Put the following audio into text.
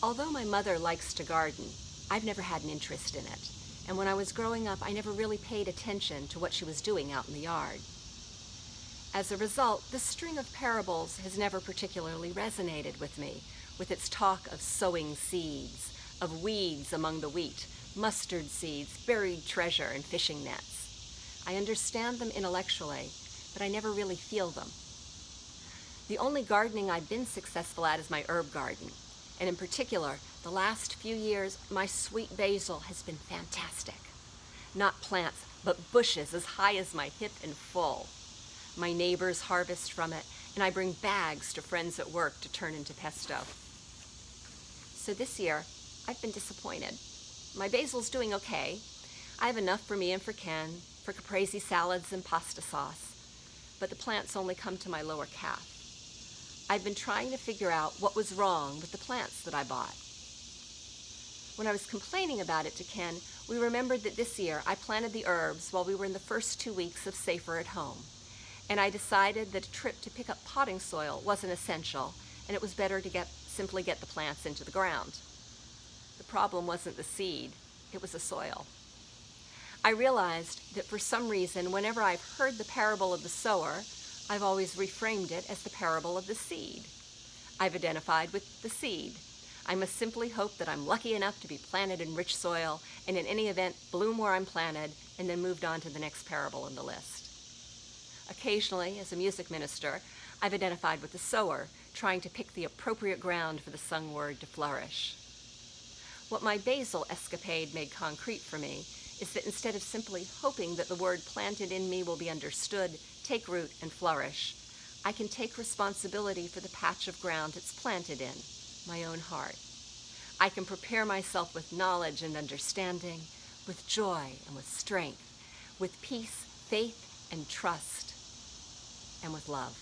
Although my mother likes to garden, I've never had an interest in it, and when I was growing up, I never really paid attention to what she was doing out in the yard. As a result, the string of parables has never particularly resonated with me, with its talk of sowing seeds, of weeds among the wheat, mustard seeds, buried treasure, and fishing nets. I understand them intellectually, but I never really feel them. The only gardening I've been successful at is my herb garden, and in particular, the last few years, my sweet basil has been fantastic. Not plants, but bushes as high as my hip and full. My neighbors harvest from it, and I bring bags to friends at work to turn into pesto. So this year, I've been disappointed. My basil's doing okay. I have enough for me and for Ken, for caprese salads and pasta sauce, but the plants only come to my lower calf. I've been trying to figure out what was wrong with the plants that I bought. When I was complaining about it to Ken, we remembered that this year I planted the herbs while we were in the first 2 weeks of Safer at Home, and I decided that a trip to pick up potting soil wasn't essential, and it was better to simply get the plants into the ground. The problem wasn't the seed, it was the soil. I realized that for some reason, whenever I've heard the parable of the sower, I've always reframed it as the parable of the seed. I've identified with the seed. I must simply hope that I'm lucky enough to be planted in rich soil, and in any event, bloom where I'm planted, and then moved on to the next parable in the list. Occasionally, as a music minister, I've identified with the sower, trying to pick the appropriate ground for the sung word to flourish. What my basil escapade made concrete for me is that instead of simply hoping that the word planted in me will be understood, take root, and flourish, I can take responsibility for the patch of ground it's planted in, my own heart. I can prepare myself with knowledge and understanding, with joy and with strength, with peace, faith, and trust, and with love.